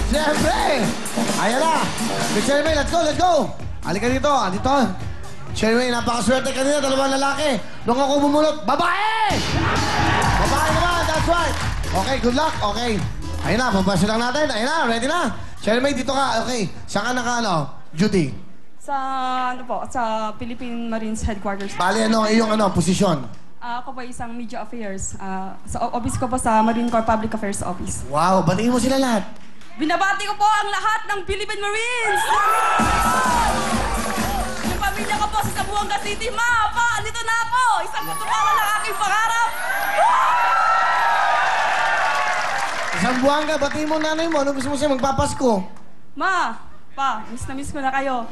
Siyempre! Ayan na! Miss Cherry May, let's go, let's go! Halika dito, dito. Cherry May, napakaswerte kanina, dalawang lalaki. Nung ako bumulot, babae! Babae naman, that's right. Okay, good luck, okay. Ayan na, papasyo lang natin. Ayan na, ready na. Cherry May, dito ka, okay. Saan ka naka, duty? Sa, sa Philippine Marines Headquarters. Bali, iyong posisyon? Ako po isang media affairs. Sa office ko po sa Marine Corps Public Affairs Office. Wow, batiin mo sila lahat. Binabati ko po ang lahat ng Philippine Marines! Yung pamilya ko po sa Zamboanga City, Ma, Pa, andito na ako! Isang katuparan ng aking pangarap! Zamboanga, batiin mo nanay mo. Ano gusto mo siya magpapasko? Ma, Pa, miss na miss ko na kayo.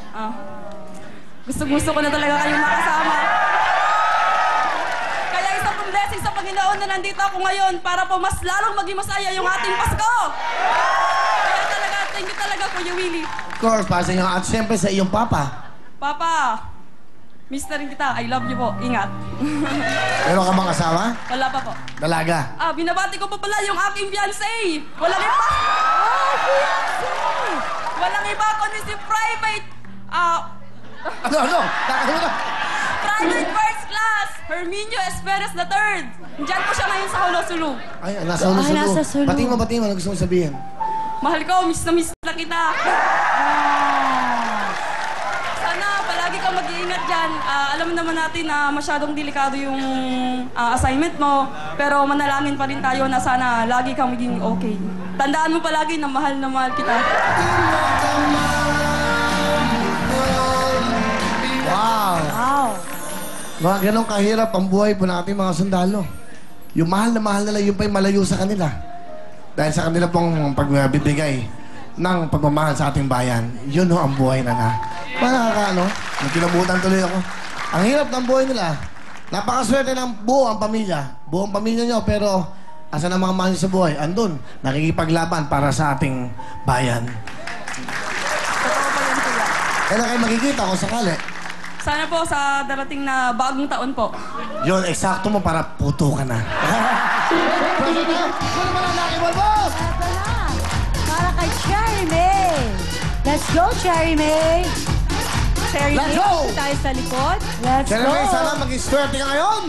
Gusto ko na talaga kayong makasama. Kaya isang pong blessing sa Panginoon na nandito ako ngayon para po mas lalong maging masaya yung ating Pasko! Kaya talaga, thank you talaga, Kuya Willie. Of course, para sa inyo. At siyempre sa iyong papa. Papa, miss na rin kita. I love you po. Ingat. Meron ka bang asawa? Wala pa po. Dalaga? Binabati ko pa pala yung aking fiancé. Walang iba. Walang iba kundi si Private. Ano? Private First Class, Herminio Esperes III. Diyan po siya ngayon sa Honolulu. Ay, nasa Honolulu. nasa Sulu. Batiin mo. Ano gusto mo sabihin? Mahal ko, miss na kita. Sana palagi kang mag-iingat dyan. Alam naman natin na masyadong delikado yung assignment mo. Pero manalangin pa rin tayo na sana lagi kang maging okay. Tandaan mo palagi na mahal kita. Wow! Mga ganong kahirap ang buhay po ng ating mga sundalo. Yung mahal na mahal nila, yung pa'y malayo sa kanila. Dahil sa kanila pong pagbibigay ng pagmamahal sa ating bayan, yun ho ang buhay na na. Nakakaano, nagkilabutan tuloy ako. Ang hirap ng buhay nila. Napakaswerte ng buong pamilya. Buong pamilya nyo, pero asan ang mga mahal nyo sa buhay? Andun, nakikipaglaban para sa ating bayan. Kailan kayo magkikita kung sakali? Sana po sa darating na bagong taon po. Yun, eksakto mo para puto ka na. Pwede na! Kung naman ang laki, Balbos! Ito na. Para kay Cherry May. Let's go, Cherry May. Cherry Let's May, go! tayo sa likod. Let's Cherry go. May, sana maging swerte ka ngayon.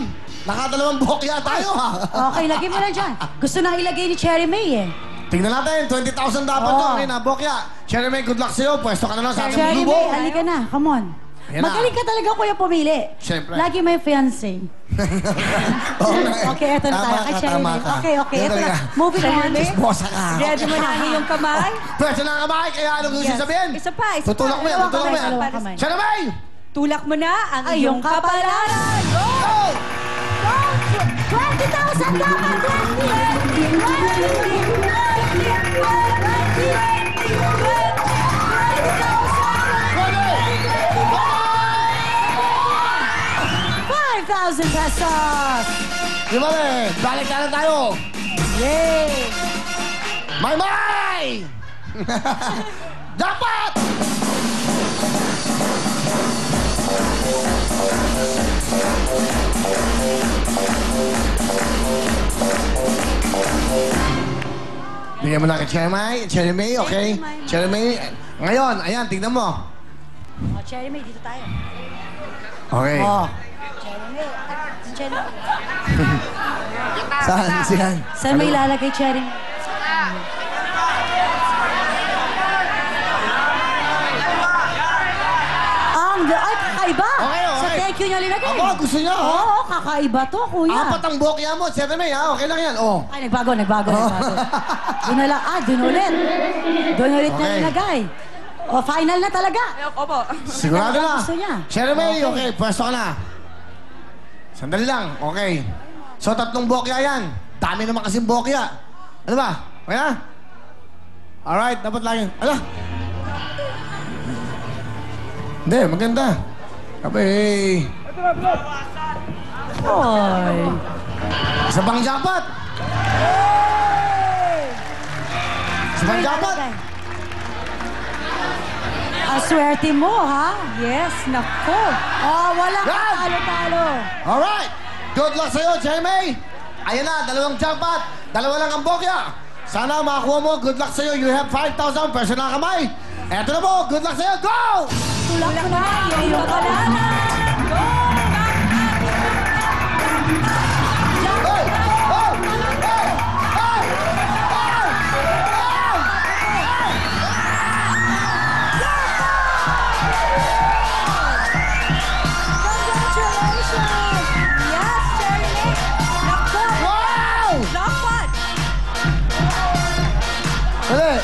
Nakadalawang bokya tayo, ha? Okay, lagay mo na dyan. Gusto na ilagay ni Cherry May eh. Tingnan natin, 20,000 dapat Oo. to. Rina, bokya. Cherry May, good luck sa'yo. Pwesto ka na lang sa ating Cherry grupo. May, halika na. Come on. Ayan na. Magaling ka talaga, kuya, pumili. Siyempre. Lagi may fiancé. Okay, eto na tayo. Kay Cherry May. Okay, Yan eto na. talaga. Moving on. Chismosa ka. Ready mo na yung kamay? Pwesto na ang kamay, kaya anong gusto sabihin? Isa pa. Tutulak mo yan, Dalawang tutulak mo kamay, yan. dalawang kamay. Cherry May! Tulak mo na ang Ay, iyong yung kapalaran. Go! Go! 20,000 dapat! 5,000 pesos! Di ba eh? Balik na lang tayo. Yay! May! Dapat! Bigyan mo na kay Cherry May, okay? Cherry May, ngayon, ayan, tignan mo. Oh, Cherry May, dito tayo. Okay. Oh. Cherry May. Cherry May. Saan? Saan? Saan may ilalagay, Cherry May? Ay, kakaiba! Okay. Sa thank you niya linagay. Aba, gusto niya, ha? Oo, kakaiba to, kuya. Apat ang bokya mo, Cherry May, ha? Okay lang yan, oh. Ay, nagbago. Doon na lang, doon ulit. Doon ulit na Okay. linagay. O, final na talaga. Opo. Sigurado na. Gusto niya. Cherry May, okay, pwesto ka na. Sandali lang, okay. So, 3 bokya yan. Dami naman kasing bokya. Ano ba? Okay na? Alright, dapat lang yun. Ala! Hindi, maganda. Abay. Oy. Isa bang jackpot? Isa bang jackpot? Swerte mo, ha? Yes, nako. Oh, wala ka Yan! talo-talo. Alright! Good luck sa'yo, Cherry May! Ayan na, 2 jackpot. 2 lang ang bokya. Sana makakuha mo. Good luck sa'yo. You have 5,000 personal kamay. Eto na po. Good luck sa'yo. Go! Tulak mo na, iyo ka na. Hey! Hey! Hey! Hey! Congratulations! Yes, Cherry! Naku! Wow! Jackpot! Dali.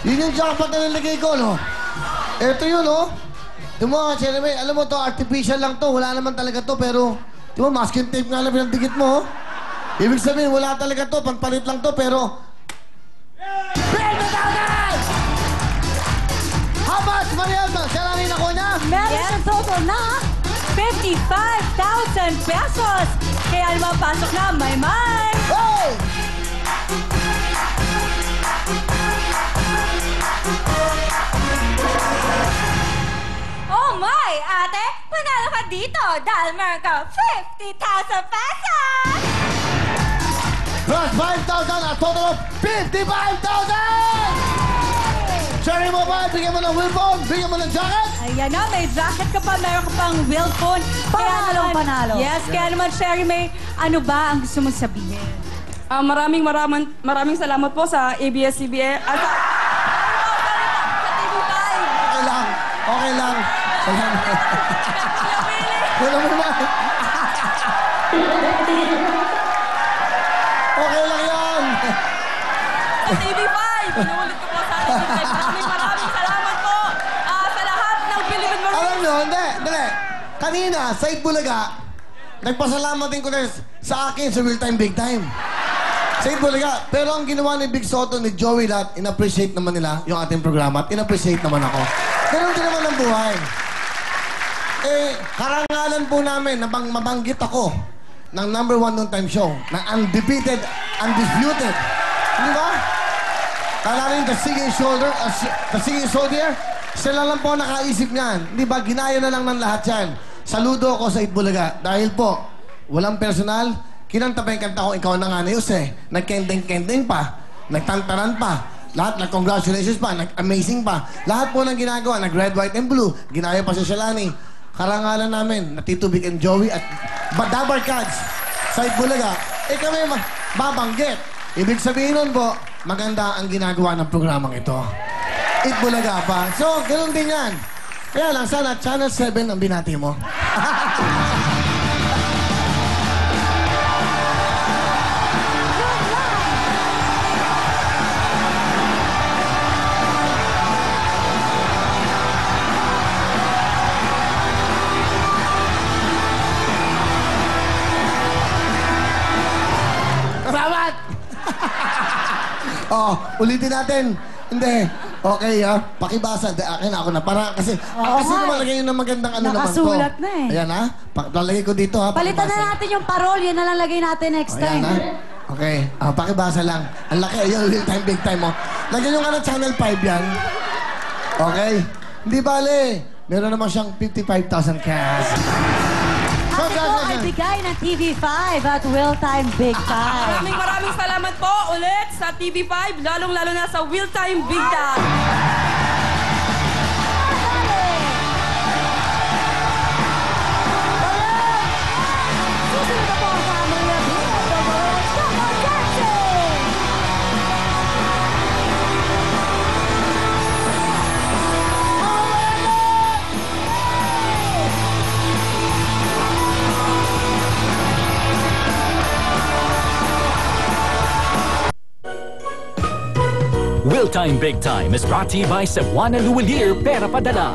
Yun yung jackpot na nilagay ko, no? Eto yun, no? Di mo, Cherry May, alam mo to, artificial lang to. Wala naman talaga to, pero... Di mo, masking tape nga lang pinagdikit mo, oh. Ibig sabihin, wala talaga to. Pagpalit lang to, pero... 50,000! How much, Mariel? Siya lang rin ako niya? Meron sa total na 55,000 pesos! Kaya naman pasok na, may! Hey! Oh my, ate! Panalo ka dito dahil meron ka 50,000 pesos! Plus 5,000, a total of 55,000! Cherry Mobile, bigyan mo ng wheel phone, bigyan mo ng jacket. Ayan na, may jacket ka pa, meron ka pang wheel phone. Panalo, panalo. Yes, kaya naman, Cherry May, ano ba ang gusto mong sabihin? Maraming salamat po sa ABS-CBN. Sa TV5. Okay lang, okay lang. Salamat. Wala mo naman. Okay lang yan. Sa TV5. Inuulit ko po sa TV5. Maraming salamat po sa lahat ng Philippine Marines. Alam nyo, hindi, dali. Kanina, sa Itbulaga, nagpasalamat din ko na sa akin sa Real Time Big Time. Sa Itbulaga, pero ang ginawa ni Big Soto, ni Joey Lat, in-appreciate naman nila yung ating programa at in-appreciate naman ako. Ganun din naman ang buhay. Eh, karangalan po namin na mabanggit ako ng number 1 noon time show, ng undefeated, undisputed. Di ba? Kala rin the singing soldier, sila lang po nakaisip niyan. Di ba? Ginaya na lang ng lahat yan. Saludo ako sa Itbulaga dahil po, walang personal, kinanta pa yung kanta ko, ikaw na nga na nagkendeng-kendeng pa, nagtantaran pa, lahat nag-congratulations pa, nag-amazing pa. Lahat po ng ginagawa, nag-red, white, and blue. Ginaya pa si Shalani. Karangalan namin, na Tito Vic and Joey at Badabar Cats sa Itbulaga. Eh kami babanggit. Ibig sabihin nun po, maganda ang ginagawa ng programang ito. Itbulaga pa. So, ganun din yan. Kaya lang, sana Channel 7 ang binati mo. Salamat! Ulitin natin. Hindi. Okay, ha? Pakibasa. Akin ako na. Para kasi kasi nga. naman lagay yun ng magandang ano naman to. Nakasulat na eh. Ayan, ha? Lalagay ko dito, ha? Palitan Pakibasa. na natin yung parol, yan na lang lagay natin next Ayan, time. ha? Okay. Pakibasa lang. Ang laki. Ayun, real time, big time, mo. Lagyan nyo nga ng Channel 5 yan. Okay? Hindi bale. Meron naman siyang 55,000 cash. At ito ay bigay ng TV5 at Will Time Big Time. Maraming salamat po ulit sa TV5, lalong-lalo na sa Will Time Big Time. Susunod na po ang family of the world, Summer Dancing! Will Time Big Time is brought to you by Cebuana Luwalier Pera Padala.